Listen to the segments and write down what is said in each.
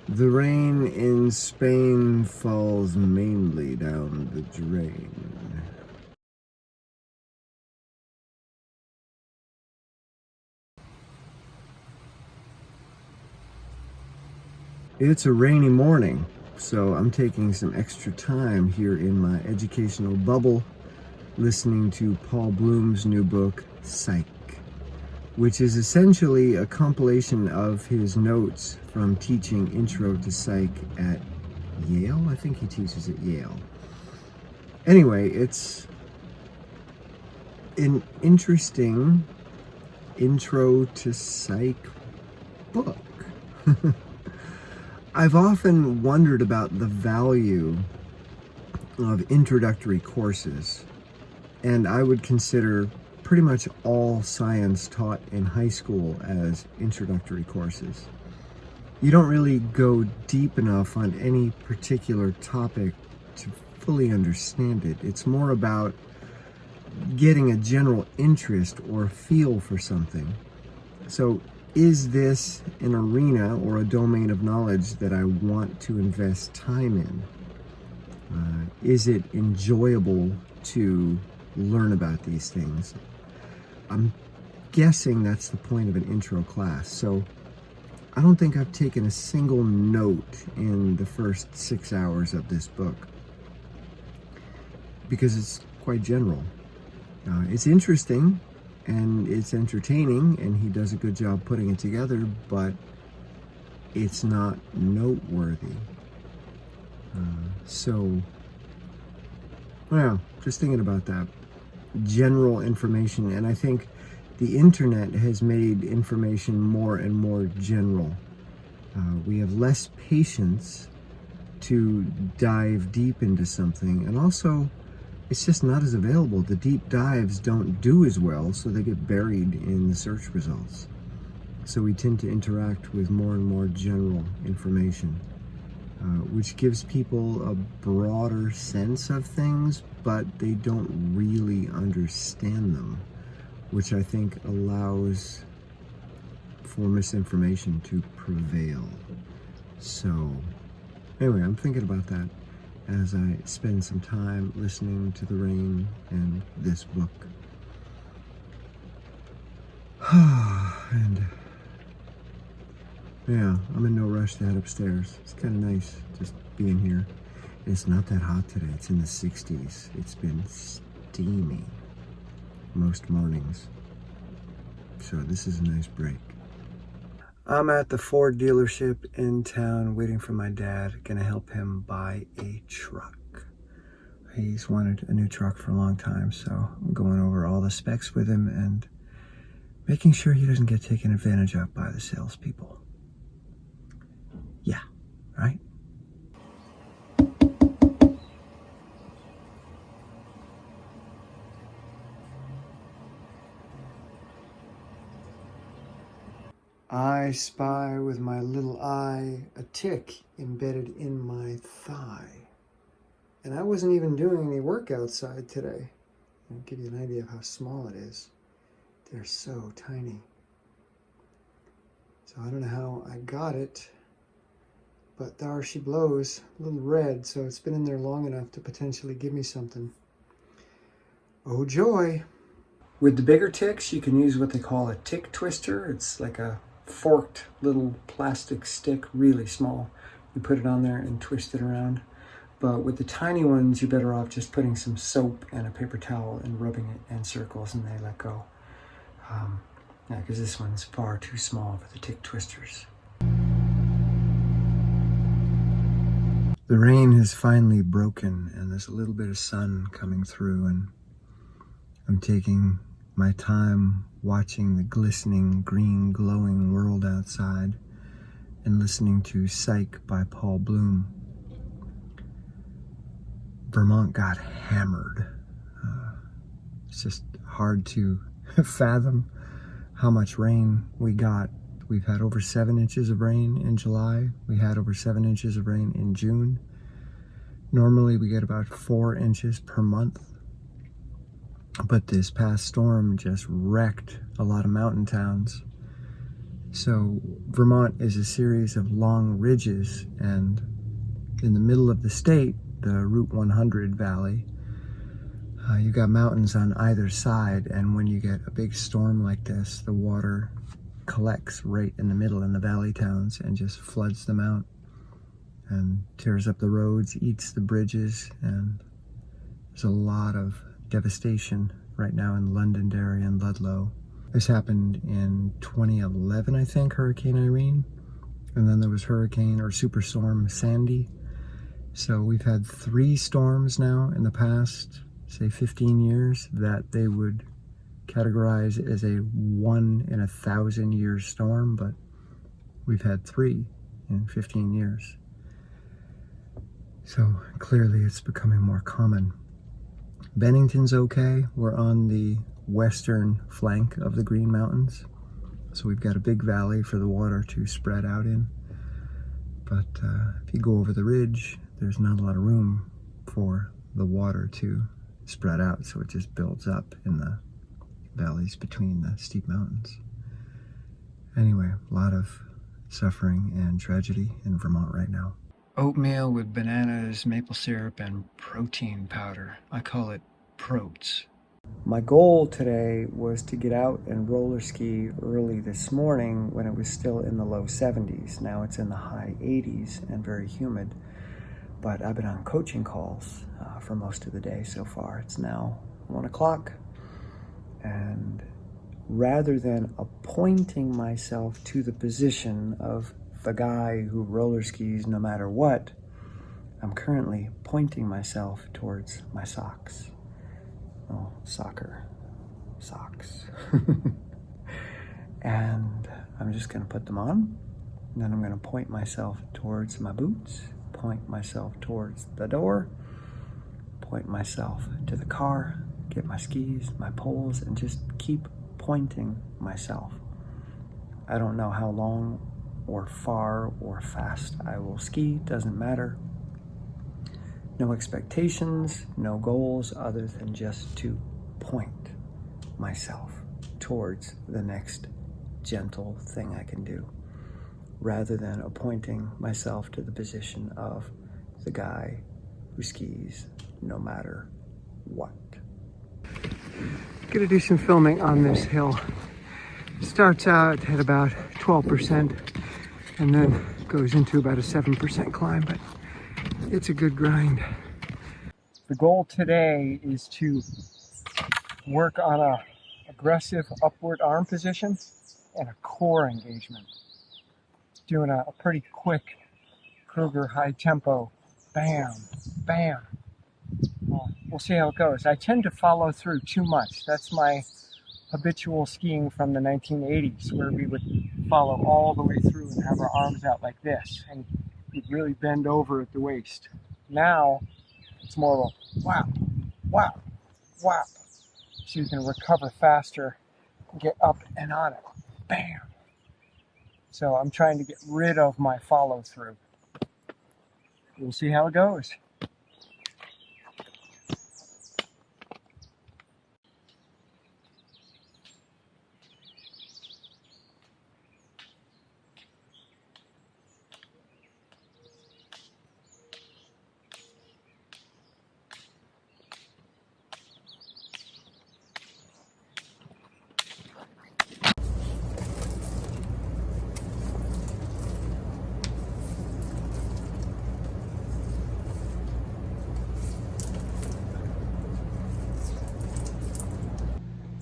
The rain in Spain falls mainly down the drain. It's a rainy morning, so I'm taking some extra time here in my educational bubble, listening to Paul Bloom's new book, Psych, which is essentially a compilation of his notes from teaching Intro to Psych at Yale. I think he teaches at Yale. Anyway, it's an interesting Intro to Psych book. I've often wondered about the value of introductory courses, and I would consider pretty much all science taught in high school as introductory courses. You don't really go deep enough on any particular topic to fully understand it. It's more about getting a general interest or feel for something. So, is this an arena or a domain of knowledge that I want to invest time in? Is it enjoyable to learn about these things? I'm guessing that's the point of an intro class. So I don't think I've taken a single note in the first 6 hours of this book because it's quite general. It's interesting and it's entertaining, and he does a good job putting it together, but it's not noteworthy. Well, just thinking about that. General information, and I think the internet has made information more and more general. We have less patience to dive deep into something, and also it's just not as available. The deep dives don't do as well, so they get buried in the search results. So we tend to interact with more and more general information, which gives people a broader sense of things, but they don't really understand them, which I think allows for misinformation to prevail. So anyway, I'm thinking about that as I spend some time listening to the rain and this book. And yeah, I'm in no rush to head upstairs. It's kind of nice just being here. It's not that hot today. It's in the 60s. It's been steamy most mornings. So this is a nice break. I'm at the Ford dealership in town waiting for my dad. Gonna help him buy a truck. He's wanted a new truck for a long time, so I'm going over all the specs with him and making sure he doesn't get taken advantage of by the salespeople. Yeah, right? I spy with my little eye a tick embedded in my thigh. And I wasn't even doing any work outside today. I'll give you an idea of how small it is. They're so tiny. So I don't know how I got it, but there she blows, a little red, so it's been in there long enough to potentially give me something. Oh joy. With the bigger ticks, you can use what they call a tick twister. It's like a forked little plastic stick, really small. You put it on there and twist it around. But with the tiny ones, you're better off just putting some soap and a paper towel and rubbing it in circles, and they let go. Yeah, because this one's far too small for the tick twisters. The rain has finally broken, and there's a little bit of sun coming through, and I'm taking my time watching the glistening, green, glowing world outside and listening to Psych by Paul Bloom. Vermont got hammered. It's just hard to fathom how much rain we got. We've had over 7 inches of rain in July. We had over 7 inches of rain in June. Normally we get about 4 inches per month. But this past storm just wrecked a lot of mountain towns. So Vermont is a series of long ridges, and in the middle of the state, the Route 100 Valley, you've got mountains on either side, and when you get a big storm like this, the water collects right in the middle in the valley towns and just floods them out and tears up the roads, eats the bridges, and there's a lot of devastation right now in Londonderry and Ludlow. This happened in 2011, I think, Hurricane Irene, and then there was Hurricane or Superstorm Sandy. So we've had 3 storms now in the past, say 15 years, that they would categorize as a 1 in 1,000 year storm, but we've had 3 in 15 years. So clearly it's becoming more common. Bennington's okay. We're on the western flank of the Green Mountains, so we've got a big valley for the water to spread out in. But if you go over the ridge, there's not a lot of room for the water to spread out, so it just builds up in the valleys between the steep mountains. Anyway, a lot of suffering and tragedy in Vermont right now. Oatmeal with bananas, maple syrup, and protein powder. I call it Proats. My goal today was to get out and roller ski early this morning when it was still in the low 70s. Now it's in the high 80s and very humid. But I've been on coaching calls for most of the day so far. It's now 1 o'clock. And rather than appointing myself to the position of the guy who roller skis no matter what, I'm currently pointing myself towards my socks. Oh, soccer socks. And I'm just going to put them on. And then I'm going to point myself towards my boots, point myself towards the door, point myself to the car, get my skis, my poles, and just keep pointing myself. I don't know how long or far or fast I will ski, doesn't matter. No expectations, no goals other than just to point myself towards the next gentle thing I can do, rather than appointing myself to the position of the guy who skis no matter what. Gonna do some filming on this hill. Starts out at about 12% and then goes into about a 7% climb, but it's a good grind. The goal today is to work on a aggressive upward arm position and a core engagement. Doing a pretty quick Kruger high tempo, bam, bam. We'll see how it goes. I tend to follow through too much. That's my habitual skiing from the 1980s, where we would follow all the way through and have our arms out like this, and we'd really bend over at the waist. Now, it's more of a whap, whap, whap, so you can recover faster and get up and on it. Bam! So I'm trying to get rid of my follow through. We'll see how it goes.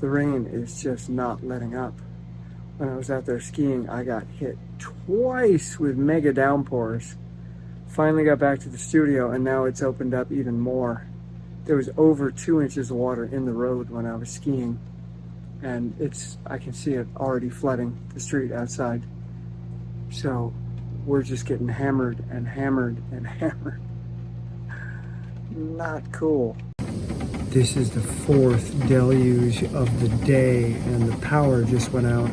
The rain is just not letting up. When I was out there skiing, I got hit twice with mega downpours. Finally got back to the studio, and now it's opened up even more. There was over 2 inches of water in the road when I was skiing, and I can see it already flooding the street outside. So we're just getting hammered and hammered and hammered. Not cool. This is the 4th deluge of the day, and the power just went out.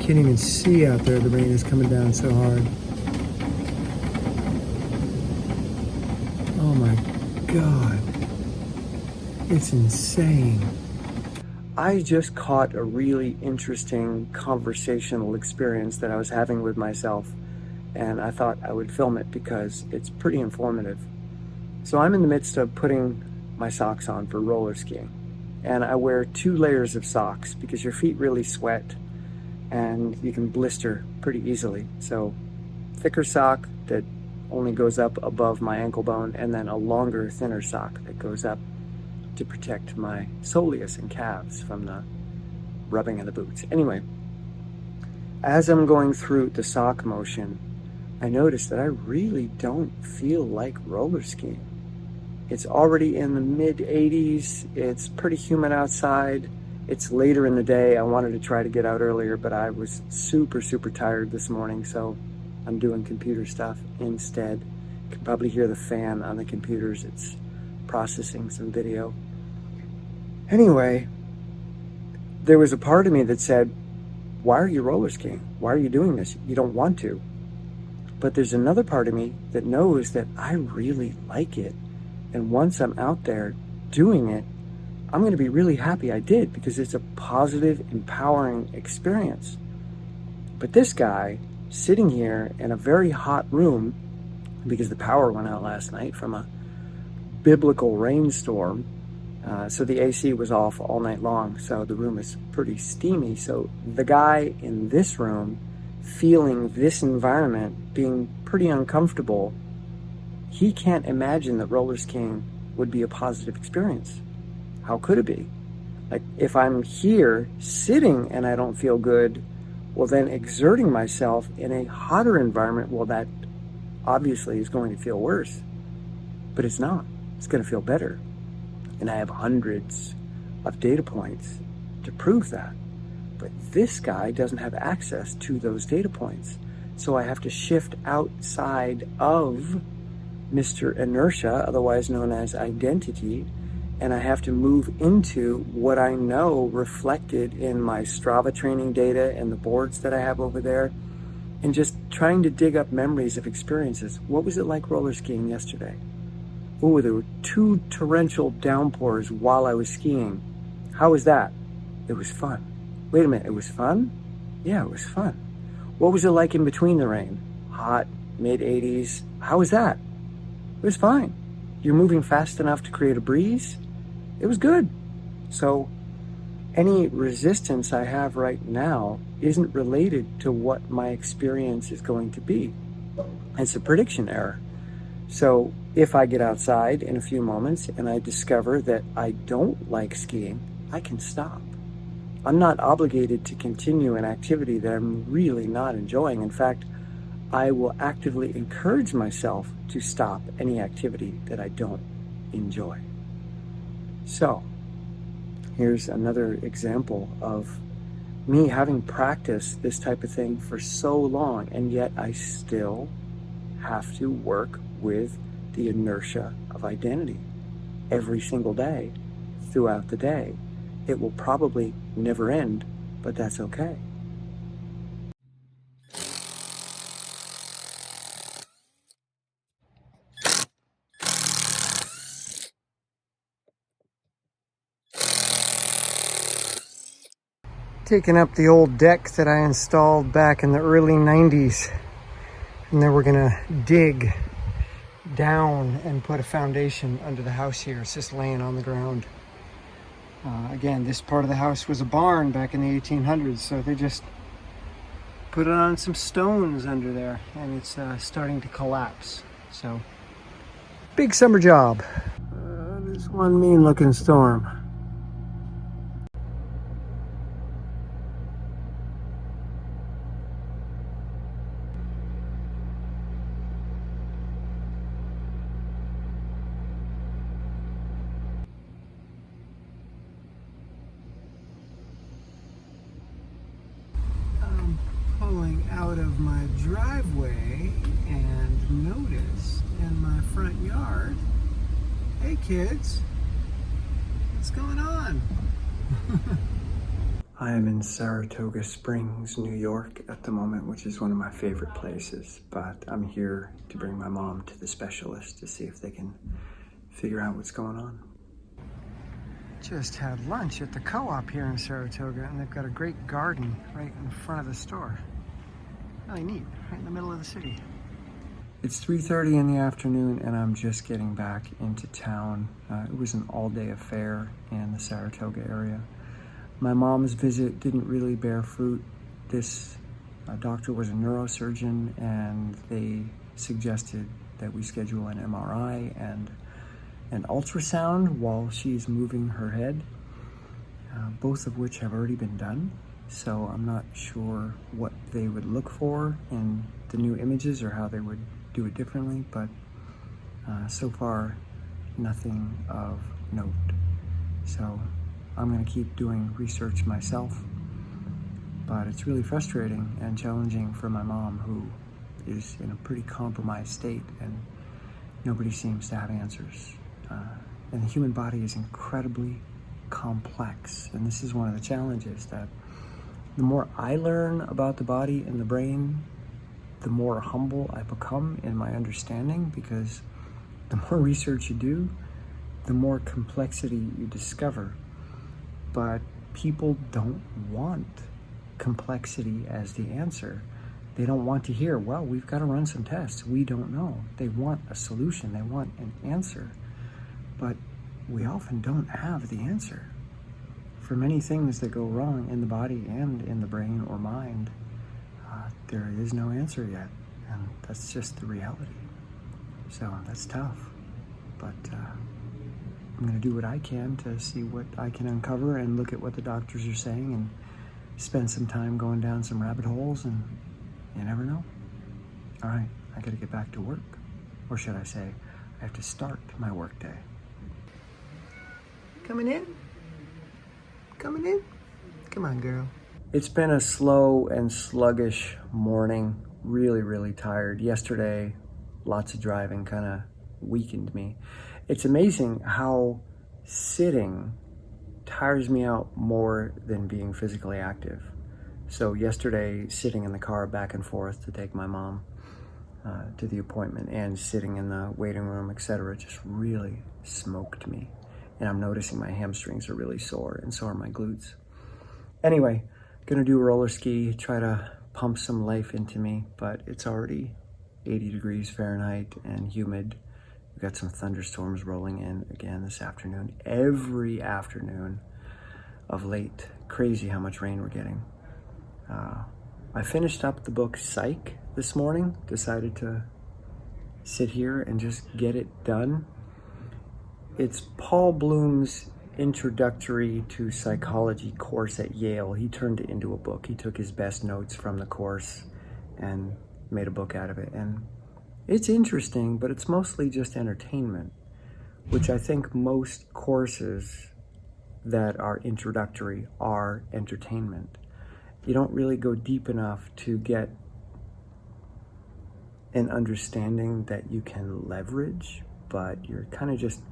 Can't even see out there, the rain is coming down so hard. Oh my God. It's insane. I just caught a really interesting conversational experience that I was having with myself, and I thought I would film it because it's pretty informative. So I'm in the midst of putting my socks on for roller skiing, and I wear 2 layers of socks because your feet really sweat and you can blister pretty easily. So thicker sock that only goes up above my ankle bone, and then a longer, thinner sock that goes up to protect my soleus and calves from the rubbing of the boots. Anyway, as I'm going through the sock motion, I noticed that I really don't feel like roller skiing. It's already in the mid 80s. It's pretty humid outside. It's later in the day. I wanted to try to get out earlier, but I was super tired this morning, so I'm doing computer stuff instead. You can probably hear the fan on the computers. It's processing some video. Anyway, there was a part of me that said, why are you roller skiing? Why are you doing this? You don't want to. But there's another part of me that knows that I really like it. And once I'm out there doing it, I'm going to be really happy I did, because it's a positive, empowering experience. But this guy sitting here in a very hot room, because the power went out last night from a biblical rainstorm, so the AC was off all night long, so the room is pretty steamy. So the guy in this room, feeling this environment, being pretty uncomfortable, he can't imagine that roller skiing would be a positive experience. How could it be? Like, if I'm here sitting and I don't feel good, well, then exerting myself in a hotter environment, well, that obviously is going to feel worse. But it's not. It's going to feel better. And I have hundreds of data points to prove that. But this guy doesn't have access to those data points. So I have to shift outside of Mr. Inertia, otherwise known as identity, and I have to move into what I know reflected in my Strava training data and the boards that I have over there, and just trying to dig up memories of experiences. What was it like roller skiing yesterday? Oh, there were 2 torrential downpours while I was skiing. How was that? It was fun. Wait a minute, it was fun? Yeah, it was fun. What was it like in between the rain? Hot, mid-80s. How was that? It was fine. You're moving fast enough to create a breeze. It was good. So any resistance I have right now isn't related to what my experience is going to be. It's a prediction error. So if I get outside in a few moments and I discover that I don't like skiing, I can stop. I'm not obligated to continue an activity that I'm really not enjoying. In fact, I will actively encourage myself to stop any activity that I don't enjoy. So, here's another example of me having practiced this type of thing for so long, and yet I still have to work with the inertia of identity every single day, throughout the day. It will probably never end, but that's okay. Taking up the old deck that I installed back in the early 90s, and then we're gonna dig down and put a foundation under the house here. It's just laying on the ground. Again, this part of the house was a barn back in the 1800s, so they just put it on some stones under there, and it's starting to collapse. So, big summer job. This one mean looking storm. Pulling out of my driveway and noticed in my front yard, hey kids, what's going on? I am in Saratoga Springs, New York at the moment, which is one of my favorite places, but I'm here to bring my mom to the specialist to see if they can figure out what's going on. Just had lunch at the co-op here in Saratoga, and they've got a great garden right in front of the store. Really neat, right in the middle of the city. It's 3:30 in the afternoon, and I'm just getting back into town. It was an all-day affair in the Saratoga area. My mom's visit didn't really bear fruit. This doctor was a neurosurgeon, and they suggested that we schedule an MRI and an ultrasound while she's moving her head, both of which have already been done. So I'm not sure what they would look for in the new images or how they would do it differently, but so far nothing of note. So I'm going to keep doing research myself, but it's really frustrating and challenging for my mom, who is in a pretty compromised state, and nobody seems to have answers. And the human body is incredibly complex, and this is one of the challenges, that the more I learn about the body and the brain, the more humble I become in my understanding, because the more research you do, the more complexity you discover. But people don't want complexity as the answer. They don't want to hear, well, we've got to run some tests. We don't know. They want a solution. They want an answer. But we often don't have the answer. For many things that go wrong in the body and in the brain or mind, there is no answer yet. And that's just the reality. So that's tough. But I'm going to do what I can to see what I can uncover and look at what the doctors are saying and spend some time going down some rabbit holes, and you never know. All right, I got to get back to work. Or should I say, I have to start my work day. Coming in? Coming in? Come on, girl. It's been a slow and sluggish morning. Really, really tired. Yesterday, lots of driving kind of weakened me. It's amazing how sitting tires me out more than being physically active. So yesterday, sitting in the car back and forth to take my mom to the appointment, and sitting in the waiting room, etc., just really smoked me. And I'm noticing my hamstrings are really sore, and so are my glutes. Anyway, gonna do roller ski, try to pump some life into me, but it's already 80 degrees Fahrenheit and humid. We've got some thunderstorms rolling in again this afternoon. Every afternoon of late. Crazy how much rain we're getting. I finished up the book Psych this morning. Decided to sit here and just get it done. It's Paul Bloom's introductory to psychology course at Yale. He turned it into a book. He took his best notes from the course and made a book out of it. And it's interesting, but it's mostly just entertainment, which I think most courses that are introductory are entertainment. You don't really go deep enough to get an understanding that you can leverage, but you're kind of just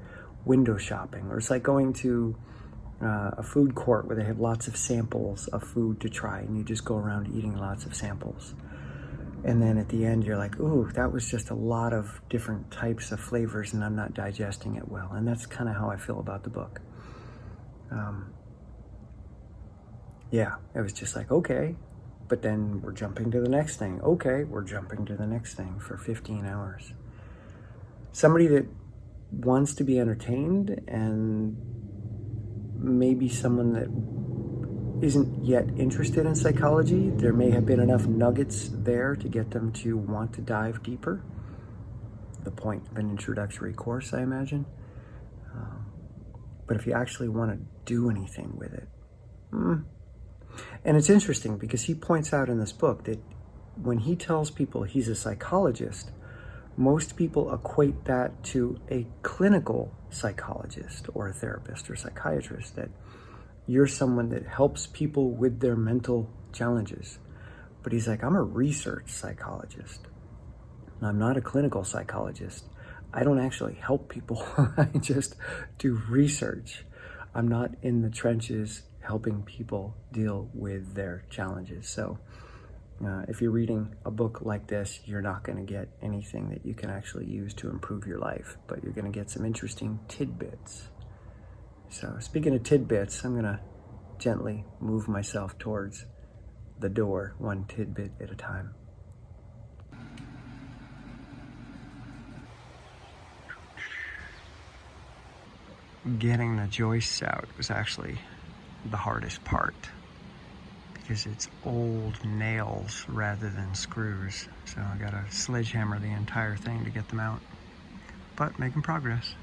window shopping. Or it's like going to a food court where they have lots of samples of food to try, and you just go around eating lots of samples. And then at the end, you're like, ooh, that was just a lot of different types of flavors, and I'm not digesting it well. And that's kind of how I feel about the book. Yeah, it was just like, okay, but then we're jumping to the next thing. Okay, we're jumping to the next thing for 15 hours. Somebody that wants to be entertained, and maybe someone that isn't yet interested in psychology, there may have been enough nuggets there to get them to want to dive deeper. The point of an introductory course, I imagine. But if you actually want to do anything with it. And it's interesting because he points out in this book that when he tells people he's a psychologist, most people equate that to a clinical psychologist or a therapist or psychiatrist, that you're someone that helps people with their mental challenges. But he's like, I'm a research psychologist. I'm not a clinical psychologist. I don't actually help people. I just do research. I'm not in the trenches helping people deal with their challenges. So if you're reading a book like this, you're not going to get anything that you can actually use to improve your life, but you're going to get some interesting tidbits. So speaking of tidbits, I'm gonna gently move myself towards the door, one tidbit at a time. Getting the joists out was actually the hardest part because it's old nails rather than screws. So I gotta sledgehammer the entire thing to get them out, but making progress.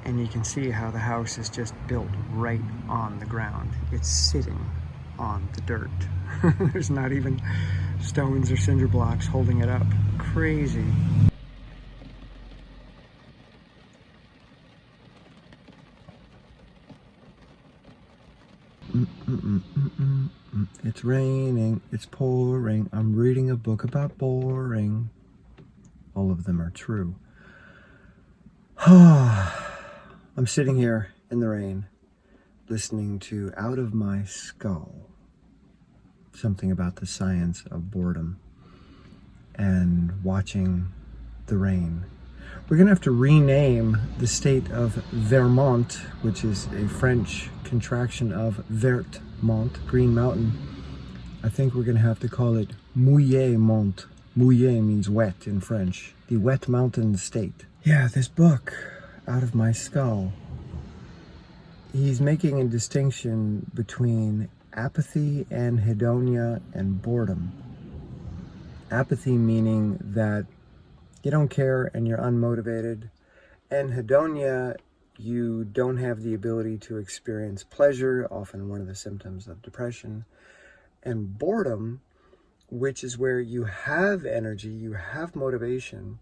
And you can see how the house is just built right on the ground. It's sitting on the dirt. There's not even stones or cinder blocks holding it up. Crazy. It's raining, it's pouring, I'm reading a book about boring. All of them are true. I'm sitting here in the rain, listening to Out of My Skull, something about the science of boredom, and watching the rain. We're going to have to rename the state of Vermont, which is a French contraction of Vermont, Green Mountain. I think we're going to have to call it Mouillet-Mont. Mouillet means wet in French. The Wet Mountain State. Yeah, this book, Out of My Skull, he's making a distinction between apathy and hedonia and boredom. Apathy meaning that you don't care and you're unmotivated, and hedonia, you don't have the ability to experience pleasure, often one of the symptoms of depression, and boredom, which is where you have energy, you have motivation,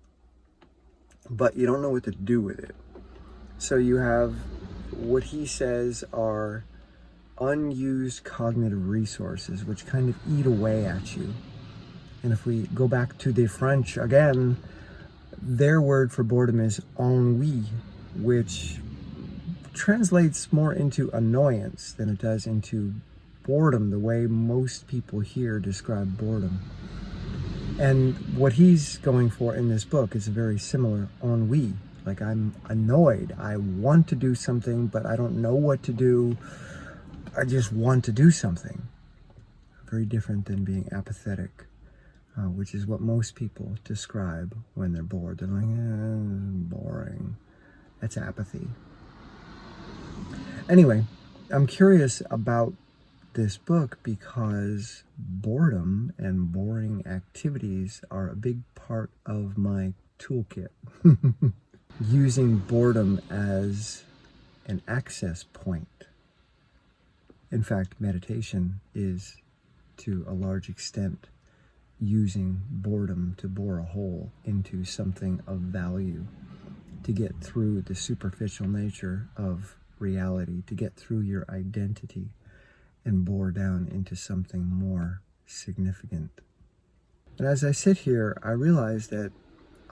but you don't know what to do with it. So you have what he says are unused cognitive resources, which kind of eat away at you. And if we go back to the French again, their word for boredom is ennui, which translates more into annoyance than it does into boredom, the way most people here describe boredom. And what he's going for in this book is a very similar ennui. Like, I'm annoyed. I want to do something, but I don't know what to do. I just want to do something. Very different than being apathetic, which is what most people describe when they're bored. They're like, boring. That's apathy. Anyway, I'm curious about this book because boredom and boring activities are a big part of my toolkit. Using boredom as an access point. In fact, meditation is, to a large extent, using boredom to bore a hole into something of value, to get through the superficial nature of reality, to get through your identity and bore down into something more significant. And as I sit here, I realize that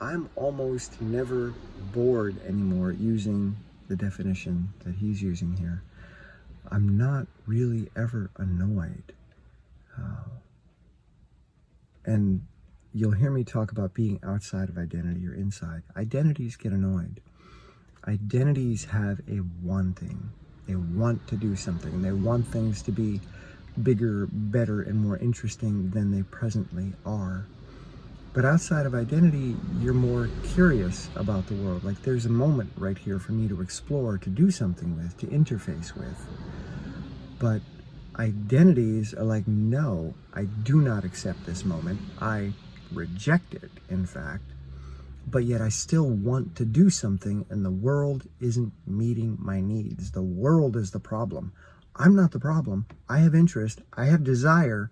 I'm almost never bored anymore using the definition that he's using here. I'm not really ever annoyed. And you'll hear me talk about being outside of identity or inside. Identities get annoyed. Identities have a wanting. They want to do something. They want things to be bigger, better, and more interesting than they presently are. But outside of identity, you're more curious about the world. Like, there's a moment right here for me to explore, to do something with, to interface with. But identities are like, no, I do not accept this moment. I reject it, in fact. But yet I still want to do something, and the world isn't meeting my needs. The world is the problem. I'm not the problem. I have interest, I have desire,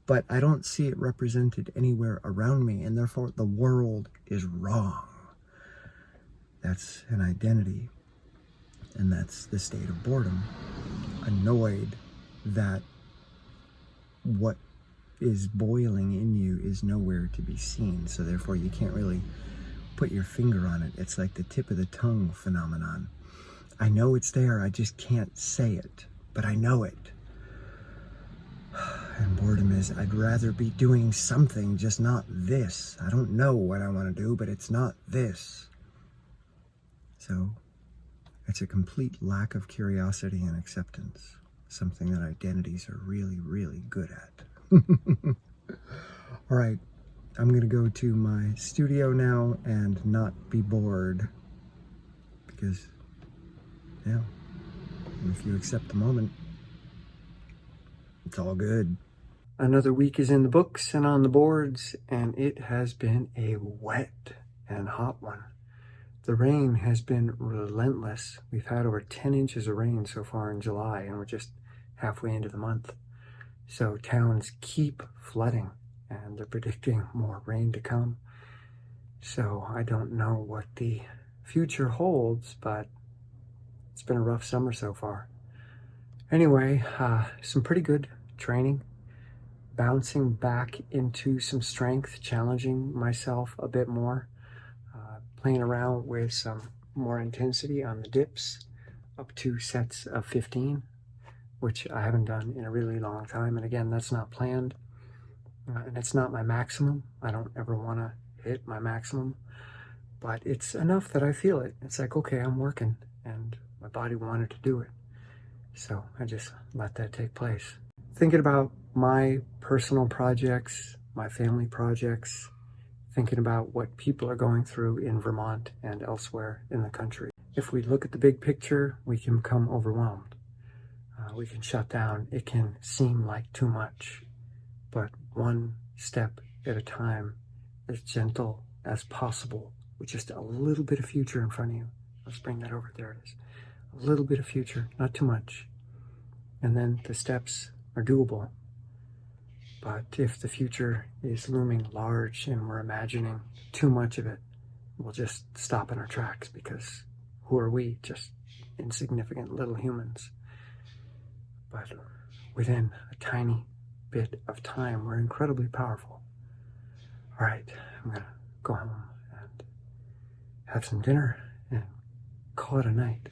but I don't see it represented anywhere around me, and therefore the world is wrong. That's an identity, and that's the state of boredom. Annoyed that what is boiling in you is nowhere to be seen, so therefore you can't really put your finger on it. It's like the tip of the tongue phenomenon. I know it's there, I just can't say it, but I know it. And boredom is, I'd rather be doing something, just not this. I don't know what I want to do, but it's not this. So I It's a complete lack of curiosity and acceptance, something that identities are really, really good at. All right, I'm going to go to my studio now and not be bored, because, yeah, if you accept the moment, it's all good. Another week is in the books and on the boards, and it has been a wet and hot one. The rain has been relentless. We've had over 10 inches of rain so far in July, and we're just halfway into the month. So towns keep flooding, and they're predicting more rain to come. So I don't know what the future holds, but it's been a rough summer so far. Anyway, some pretty good training. Bouncing back into some strength, challenging myself a bit more, playing around with some more intensity on the dips, up to sets of 15, which I haven't done in a really long time. And again, that's not planned, and it's not my maximum. I don't ever want to hit my maximum, but it's enough that I feel it. It's like, okay, I'm working, and my body wanted to do it. So I just let that take place. Thinking about my personal projects, my family projects, thinking about what people are going through in Vermont and elsewhere in the country. If we look at the big picture, we can become overwhelmed. We can shut down. It can seem like too much, but one step at a time, as gentle as possible, with just a little bit of future in front of you. Let's bring that over. There it is. A little bit of future, not too much. And then the steps are doable. But if the future is looming large and we're imagining too much of it, we'll just stop in our tracks, because who are we? Just insignificant little humans. But within a tiny bit of time, we're incredibly powerful. All right, I'm going to go home and have some dinner and call it a night.